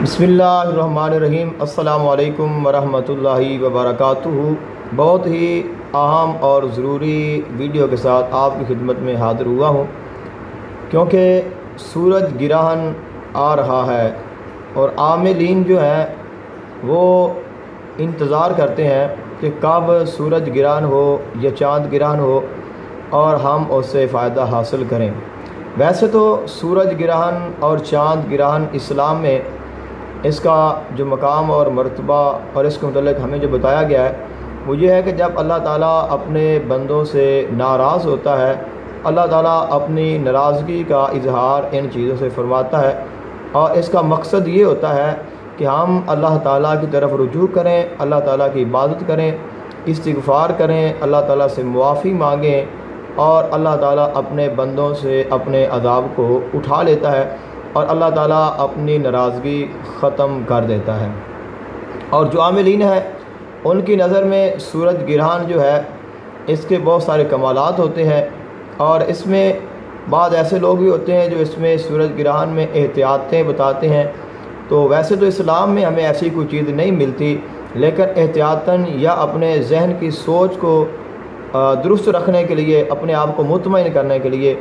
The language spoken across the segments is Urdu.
بسم اللہ الرحمن الرحیم۔ السلام علیکم ورحمۃ اللہ وبرکاتہ۔ بہت ہی اہم اور ضروری ویڈیو کے ساتھ آپ کی خدمت میں حاضر ہوا ہوں، کیونکہ سورج گرہن آ رہا ہے اور عاملین جو ہیں وہ انتظار کرتے ہیں کہ کب سورج گرہن ہو یا چاند گرہن ہو اور ہم اس سے فائدہ حاصل کریں۔ ویسے تو سورج گرہن اور چاند گرہن اسلام میں اس کا جو مقام اور مرتبہ اور اس کے متعلق ہمیں جو بتایا گیا ہے وہ یہ ہے کہ جب اللہ تعالیٰ اپنے بندوں سے ناراض ہوتا ہے، اللہ تعالیٰ اپنی ناراضگی کا اظہار ان چیزوں سے فرماتا ہے، اور اس کا مقصد یہ ہوتا ہے کہ ہم اللہ تعالیٰ کی طرف رجوع کریں، اللہ تعالیٰ کی عبادت کریں، استغفار کریں، اللہ تعالیٰ سے معافی مانگیں، اور اللہ تعالیٰ اپنے بندوں سے اپنے عذاب کو اٹھا لیتا ہے اور اللہ تعالیٰ اپنی ناراضگی ختم کر دیتا ہے۔ اور جو عاملین ہیں ان کی نظر میں سورج گرہن جو ہے اس کے بہت سارے کمالات ہوتے ہیں، اور اس میں بعض ایسے لوگ بھی ہوتے ہیں جو اس میں سورج گرہن میں احتیاطیں بتاتے ہیں۔ تو ویسے تو اسلام میں ہمیں ایسی کوئی چیز نہیں ملتی، لیکن احتیاطاً یا اپنے ذہن کی سوچ کو درست رکھنے کے لیے، اپنے آپ کو مطمئن کرنے کے لیے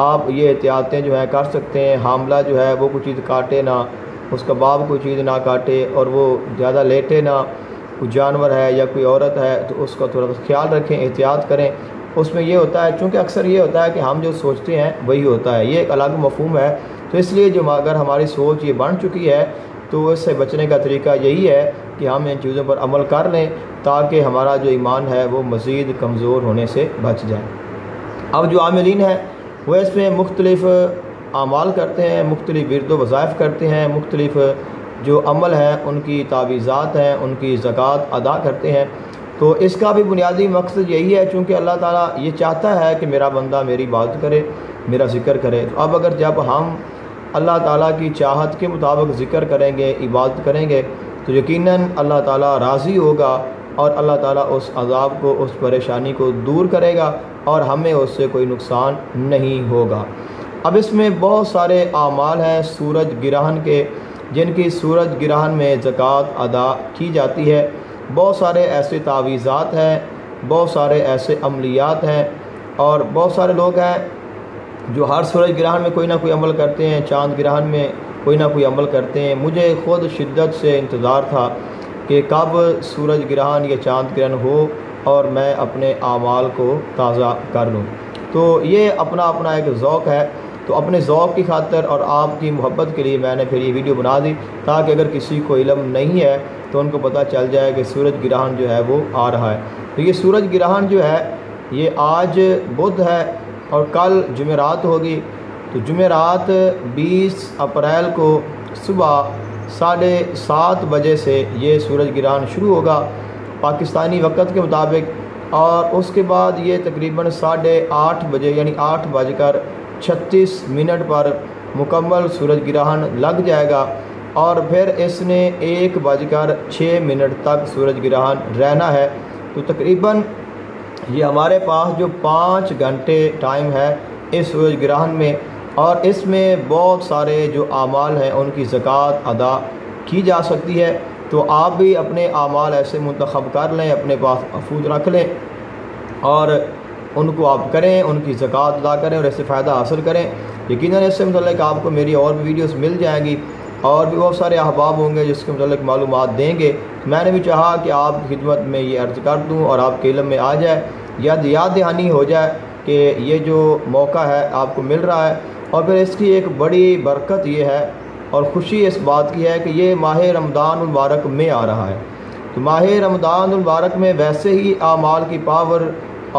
آپ یہ احتیاطیں جو ہیں کر سکتے ہیں۔ حاملہ جو ہے وہ کوئی چیز کاٹے نہ، اس کا باپ کوئی چیز نہ کاٹے، اور وہ زیادہ لیٹے نہ، کوئی جانور ہے یا کوئی عورت ہے تو اس کا تھوڑا سا خیال رکھیں، احتیاط کریں۔ اس میں یہ ہوتا ہے، چونکہ اکثر یہ ہوتا ہے کہ ہم جو سوچتے ہیں وہی ہوتا ہے، یہ ایک الگ مفہوم ہے، تو اس لیے جو اگر ہماری سوچ یہ بن چکی ہے تو اس سے بچنے کا طریقہ یہی ہے کہ ہم ان چیزوں پر عمل کر لیں تاکہ ہمارا جو ایمان ہے وہ مزید کمزور ہونے سے بچ جائے۔ اب جو عاملین ہیں وہ اس میں مختلف اعمال کرتے ہیں، مختلف ورد و وظائف کرتے ہیں، مختلف جو عمل ہیں ان کی تعویذات ہیں، ان کی زکوٰۃ ادا کرتے ہیں۔ تو اس کا بھی بنیادی مقصد یہی ہے، چونکہ اللہ تعالیٰ یہ چاہتا ہے کہ میرا بندہ میری عبادت کرے، میرا ذکر کرے۔ تو اب اگر جب ہم اللہ تعالیٰ کی چاہت کے مطابق ذکر کریں گے، عبادت کریں گے، تو یقیناً اللہ تعالیٰ راضی ہوگا اور اللہ تعالیٰ اس عذاب کو، اس پریشانی کو دور کرے گا اور ہمیں اس سے کوئی نقصان نہیں ہوگا۔ اب اس میں بہت سارے اعمال ہیں سورج گرہن کے، جن کی سورج گرہن میں زکوٰۃ ادا کی جاتی ہے۔ بہت سارے ایسے تعویذات ہیں، بہت سارے ایسے عملیات ہیں، اور بہت سارے لوگ ہیں جو ہر سورج گرہن میں کوئی نہ کوئی عمل کرتے ہیں، چاند گرہن میں کوئی نہ کوئی عمل کرتے ہیں۔ مجھے خود شدت سے انتظار تھا کہ کب سورج گرہن یا چاند گرہن ہو اور میں اپنے اعمال کو تازہ کر لوں۔ تو یہ اپنا اپنا ایک ذوق ہے، تو اپنے ذوق کی خاطر اور آپ کی محبت کے لیے میں نے پھر یہ ویڈیو بنا دی، تاکہ اگر کسی کو علم نہیں ہے تو ان کو پتہ چل جائے کہ سورج گرہن جو ہے وہ آ رہا ہے۔ تو یہ سورج گرہن جو ہے یہ آج بدھ ہے اور کل جمعرات ہوگی۔ تو جمعرات 20 اپریل کو صبح 7:30 بجے سے یہ سورج گرہن شروع ہوگا پاکستانی وقت کے مطابق، اور اس کے بعد یہ تقریباً 8:30 بجے یعنی 8:36 پر مکمل سورج گرہن لگ جائے گا، اور پھر اس نے 1:06 تک سورج گرہن رہنا ہے۔ تو تقریباً یہ ہمارے پاس جو 5 گھنٹے ٹائم ہے اس سورج گرہن میں، اور اس میں بہت سارے جو اعمال ہیں ان کی زکوٰۃ ادا کی جا سکتی ہے۔ تو آپ بھی اپنے اعمال ایسے منتخب کر لیں، اپنے پاس محفوظ رکھ لیں اور ان کو آپ کریں، ان کی زکوٰۃ ادا کریں اور اس سے فائدہ حاصل کریں۔ یقیناً اس سے متعلق آپ کو میری اور بھی ویڈیوز مل جائیں گی، اور بھی بہت سارے احباب ہوں گے جس کے متعلق معلومات دیں گے۔ میں نے بھی چاہا کہ آپ کی خدمت میں یہ عرض کر دوں اور آپ کے علم میں آ جائے، یاد دہانی ہو جائے کہ یہ جو موقع ہے آپ کو مل رہا ہے۔ اور پھر اس کی ایک بڑی برکت یہ ہے اور خوشی اس بات کی ہے کہ یہ ماہ رمضان المبارک میں آ رہا ہے۔ تو ماہ رمضان المبارک میں ویسے ہی اعمال کی پاور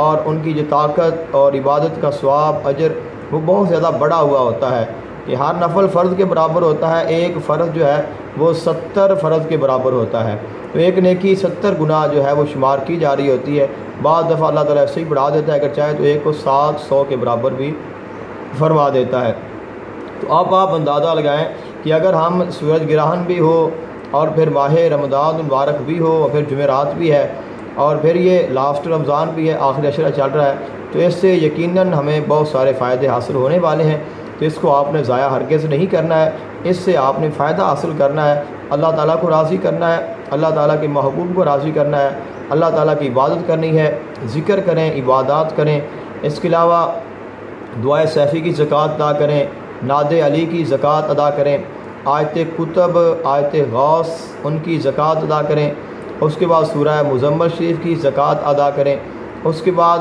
اور ان کی جو طاقت اور عبادت کا ثواب اجر وہ بہت زیادہ بڑا ہوا ہوتا ہے کہ ہر نفل فرض کے برابر ہوتا ہے، ایک فرض جو ہے وہ 70 فرض کے برابر ہوتا ہے۔ تو ایک نیکی 70 گنا جو ہے وہ شمار کی جا رہی ہوتی ہے۔ بعض دفعہ اللہ تعالیٰ ایسے ہی بڑھا دیتا ہے، اگر چاہے تو ایک کو 700 کے برابر بھی فرما دیتا ہے۔ تو آپ اندازہ لگائیں کہ اگر ہم سورج گرہن بھی ہو اور پھر ماہ رمضان المبارک بھی ہو اور پھر جمعرات بھی ہے اور پھر یہ لاسٹ رمضان بھی ہے، آخری عشرہ چل رہا ہے، تو اس سے یقیناً ہمیں بہت سارے فائدے حاصل ہونے والے ہیں۔ تو اس کو آپ نے ضائع ہرگز نہیں کرنا ہے، اس سے آپ نے فائدہ حاصل کرنا ہے، اللہ تعالیٰ کو راضی کرنا ہے، اللہ تعالیٰ کے محبوب کو راضی کرنا ہے، اللہ تعالیٰ کی عبادت کرنی ہے، ذکر کریں، عبادات کریں۔ اس کے علاوہ دعائے سیفی کی زکوٰۃ ادا کریں، ناد علی کی زکوٰۃ ادا کریں، آیت کتب، آیت غوث ان کی زکوٰۃ ادا کریں، اس کے بعد سورہ مزمل شریف کی زکوٰۃ ادا کریں، اس کے بعد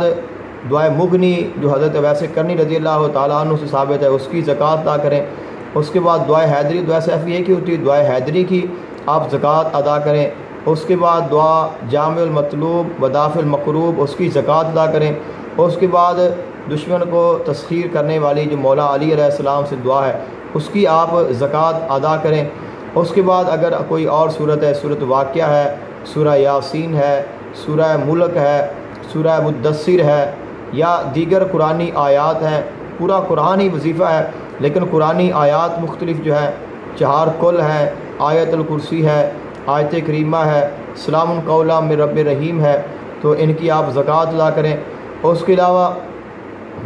دعائے مغنی جو حضرت اویس کرنی رضی اللہ تعالیٰ عنہ سے ثابت ہے اس کی زکوٰۃ ادا کریں، اس کے بعد دعائے حیدری، دعائے سیفی ایک ہی ہوتی ہے، دعائے حیدری کی آپ زکوٰۃ ادا کریں، اس کے بعد دعا جامع المطلوب ودافع المقروب اس کی زکوٰۃ ادا کریں، اس کے بعد دشمن کو تسخیر کرنے والی جو مولا علی علیہ السلام سے دعا ہے اس کی آپ زکوٰۃ ادا کریں۔ اس کے بعد اگر کوئی اور صورت ہے، صورت واقعہ ہے، سورہ یاسین ہے، سورہ ملک ہے، سورہ مدثر ہے، یا دیگر قرآنی آیات ہیں، پورا قرآن ہی وظیفہ ہے لیکن قرآنی آیات مختلف جو ہیں، 4 کل ہیں، آیت الکرسی ہے، آیت کریمہ ہے، سلام قولا من رب رحیم ہے، تو ان کی آپ زکوٰۃ ادا کریں۔ اس کے علاوہ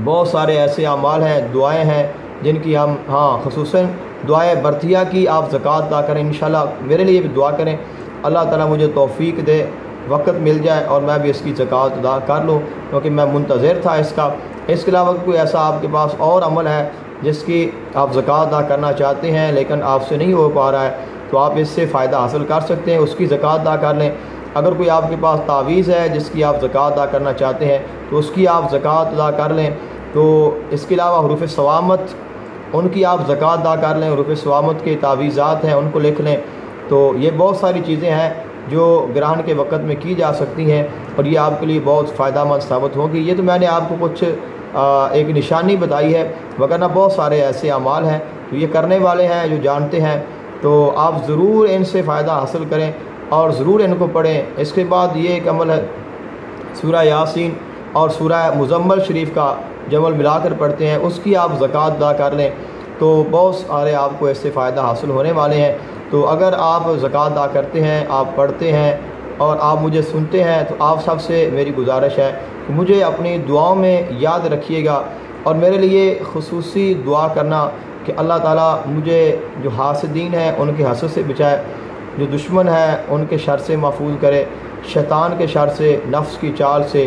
بہت سارے ایسے اعمال ہیں، دعائیں ہیں جن کی ہم خصوصاً دعائے برتیہ کی آپ زکوٰۃ ادا کریں۔ انشاءاللہ میرے لیے بھی دعا کریں، اللہ تعالیٰ مجھے توفیق دے، وقت مل جائے اور میں بھی اس کی زکوٰۃ ادا کر لوں، کیونکہ میں منتظر تھا اس کا۔ اس کے علاوہ کوئی ایسا آپ کے پاس اور عمل ہے جس کی آپ زکوٰۃ ادا کرنا چاہتے ہیں لیکن آپ سے نہیں ہو پا رہا ہے، تو آپ اس سے فائدہ حاصل کر سکتے ہیں، اس کی زکوٰۃ ادا کر لیں۔ اگر کوئی آپ کے پاس تعویذ ہے جس کی آپ زکوٰۃ ادا کرنا چاہتے ہیں تو اس کی آپ زکوٰۃ ادا کر لیں۔ تو اس کے علاوہ حروف ثوامت ان کی آپ زکوٰۃ ادا کر لیں، حروف ثوامت کے تعویذات ہیں ان کو لکھ لیں۔ تو یہ بہت ساری چیزیں ہیں جو گرہن کے وقت میں کی جا سکتی ہیں اور یہ آپ کے لیے بہت فائدہ مند ثابت ہوگی۔ یہ تو میں نے آپ کو کچھ ایک نشانی بتائی ہے، وگرنہ بہت سارے ایسے اعمال ہیں تو یہ کرنے والے ہیں جو جانتے ہیں، تو آپ ضرور ان سے فائدہ حاصل کریں اور ضرور ان کو پڑھیں۔ اس کے بعد یہ ایک عمل ہے، سورہ یاسین اور سورہ مزمل شریف کا جمل ملا کر پڑھتے ہیں، اس کی آپ زکوٰۃ ادا کر لیں، تو بہت سارے آپ کو اس سے فائدہ حاصل ہونے والے ہیں۔ تو اگر آپ زکوٰۃ ادا کرتے ہیں، آپ پڑھتے ہیں اور آپ مجھے سنتے ہیں تو آپ سب سے میری گزارش ہے کہ مجھے اپنی دعاؤں میں یاد رکھیے گا اور میرے لیے خصوصی دعا کرنا کہ اللہ تعالیٰ مجھے جو حاسدین ہیں ان کے حسد سے بچائے، جو دشمن ہیں ان کے شر سے محفوظ کرے، شیطان کے شر سے، نفس کی چال سے،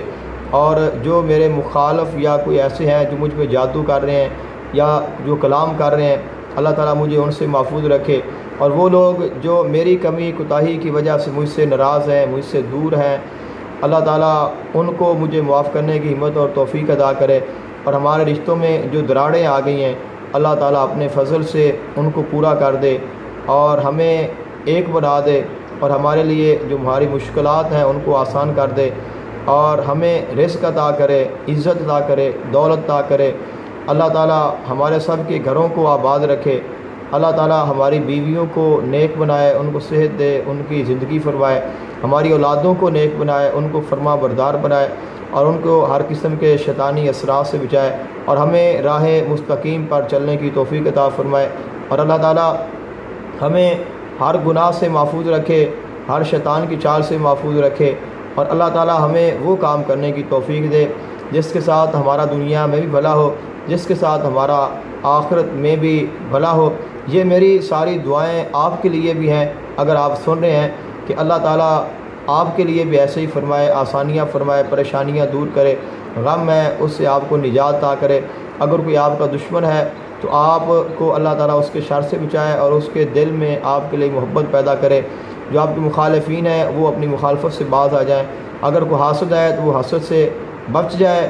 اور جو میرے مخالف یا کوئی ایسے ہیں جو مجھ پہ جادو کر رہے ہیں یا جو کلام کر رہے ہیں، اللہ تعالیٰ مجھے ان سے محفوظ رکھے، اور وہ لوگ جو میری کمی کوتاہی کی وجہ سے مجھ سے ناراض ہیں، مجھ سے دور ہیں، اللہ تعالیٰ ان کو مجھے معاف کرنے کی ہمت اور توفیق عطا کرے، اور ہمارے رشتوں میں جو دراڑیں آ گئی ہیں اللہ تعالیٰ اپنے فضل سے ان کو پورا کر دے اور ہمیں ایک بنا دے، اور ہمارے لیے جو ہماری مشکلات ہیں ان کو آسان کر دے، اور ہمیں رزق عطا کرے، عزت عطا کرے، دولت عطا کرے۔ اللہ تعالیٰ ہمارے سب کے گھروں کو آباد رکھے، اللہ تعالیٰ ہماری بیویوں کو نیک بنائے، ان کو صحت دے، ان کی زندگی فرمائے، ہماری اولادوں کو نیک بنائے، ان کو فرما بردار بنائے، اور ان کو ہر قسم کے شیطانی اثرات سے بچائے، اور ہمیں راہ مستقیم پر چلنے کی توفیق عطا فرمائے، اور اللہ تعالیٰ ہمیں ہر گناہ سے محفوظ رکھے، ہر شیطان کی چال سے محفوظ رکھے، اور اللہ تعالیٰ ہمیں وہ کام کرنے کی توفیق دے جس کے ساتھ ہمارا دنیا میں بھی بھلا ہو، جس کے ساتھ ہمارا آخرت میں بھی بھلا ہو۔ یہ میری ساری دعائیں آپ کے لیے بھی ہیں، اگر آپ سن رہے ہیں کہ اللہ تعالیٰ آپ کے لیے بھی ایسے ہی فرمائے، آسانیاں فرمائے، پریشانیاں دور کرے، غم ہے اس سے آپ کو نجات عطا کرے۔ اگر کوئی آپ کا دشمن ہے تو آپ کو اللہ تعالیٰ اس کے شر سے بچائے اور اس کے دل میں آپ کے لیے محبت پیدا کرے۔ جو آپ کے مخالفین ہیں وہ اپنی مخالفت سے باز آ جائیں، اگر کوئی حاسد ہے تو وہ حسد سے بچ جائے،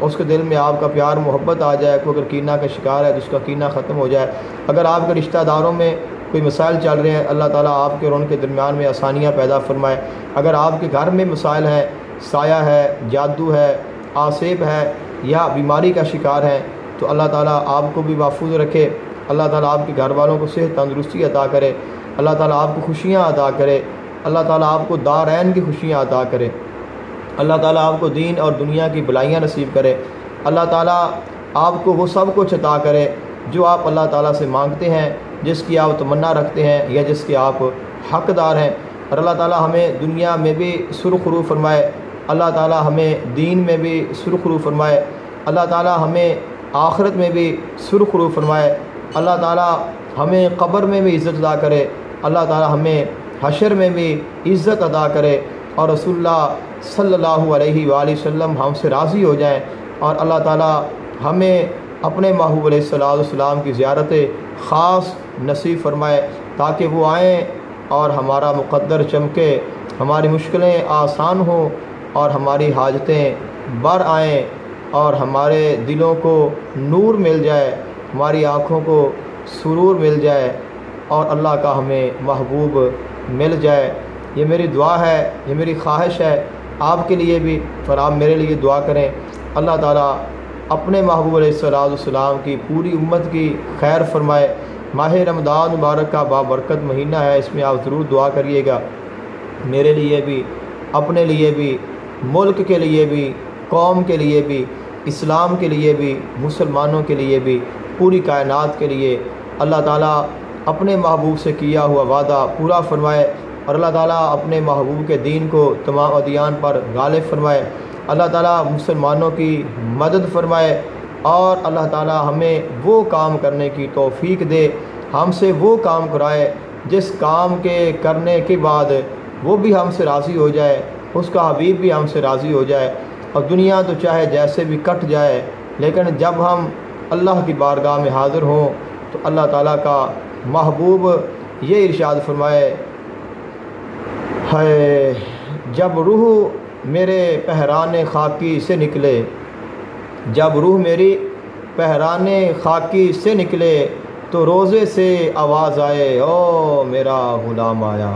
اس کے دل میں آپ کا پیار محبت آ جائے، کوئی اگر کینہ کا شکار ہے تو اس کا کینہ ختم ہو جائے۔ اگر آپ کے رشتہ داروں میں کوئی مسائل چل رہے ہیں، اللہ تعالیٰ آپ کے اور ان کے درمیان میں آسانیاں پیدا فرمائے۔ اگر آپ کے گھر میں مسائل ہیں، سایہ ہے، جادو ہے، آسیب ہے یا بیماری کا شکار ہیں، تو اللہ تعالیٰ آپ کو بھی محفوظ رکھے، اللہ تعالیٰ آپ کے گھر والوں کو صحت تندرستی عطا کرے، اللہ تعالیٰ آپ کو خوشیاں عطا کرے، اللہ تعالیٰ آپ کو دارین کی خوشیاں عطا کرے، اللہ تعالیٰ آپ کو دین اور دنیا کی بھلائیاں نصیب کرے، اللہ تعالیٰ آپ کو وہ سب کچھ عطا کرے جو آپ اللہ تعالیٰ سے مانگتے ہیں، جس کی آپ تمنا رکھتے ہیں یا جس کے آپ حقدار ہیں، اور اللہ تعالیٰ ہمیں دنیا میں بھی سرخرو فرمائے، اللہ تعالیٰ ہمیں دین میں بھی سرخرو فرمائے، اللہ تعالیٰ ہمیں آخرت میں بھی سرخرو فرمائے۔ اللہ تعالیٰ ہمیں قبر میں بھی عزت عطا کرے، اللہ تعالیٰ ہمیں حشر میں بھی عزت عطا کرے، اور رسول اللہ صلی اللہ علیہ وآلہ وسلم ہم سے راضی ہو جائیں، اور اللہ تعالیٰ ہمیں اپنے محبوب علیہ السلام کی زیارت خاص نصیب فرمائے، تاکہ وہ آئیں اور ہمارا مقدر چمکے، ہماری مشکلیں آسان ہوں، اور ہماری حاجتیں بر آئیں، اور ہمارے دلوں کو نور مل جائے، ہماری آنکھوں کو سرور مل جائے، اور اللہ کا ہمیں محبوب مل جائے۔ یہ میری دعا ہے، یہ میری خواہش ہے آپ کے لیے بھی، اور آپ میرے لیے دعا کریں۔ اللہ تعالیٰ اپنے محبوب علیہ السلام کی پوری امت کی خیر فرمائے۔ ماہ رمضان مبارک کا بابرکت مہینہ ہے، اس میں آپ ضرور دعا کریے گا، میرے لیے بھی، اپنے لیے بھی، ملک کے لیے بھی، قوم کے لیے بھی، اسلام کے لیے بھی، مسلمانوں کے لیے بھی، پوری کائنات کے لیے۔ اللہ تعالیٰ اپنے محبوب سے کیا ہوا وعدہ پورا فرمائے، اور اللہ تعالیٰ اپنے محبوب کے دین کو تمام ادیان پر غالب فرمائے۔ اللہ تعالیٰ مسلمانوں کی مدد فرمائے، اور اللہ تعالیٰ ہمیں وہ کام کرنے کی توفیق دے، ہم سے وہ کام کرائے جس کام کے کرنے کے بعد وہ بھی ہم سے راضی ہو جائے، اس کا حبیب بھی ہم سے راضی ہو جائے۔ اور دنیا تو چاہے جیسے بھی کٹ جائے، لیکن جب ہم اللہ کی بارگاہ میں حاضر ہوں تو اللہ تعالیٰ کا محبوب یہ ارشاد فرمائے، ہے جب روح میرے پہران خاکی سے نکلے، جب روح میری پہران خاکی سے نکلے، تو روزے سے آواز آئے، او میرا غلام آیا۔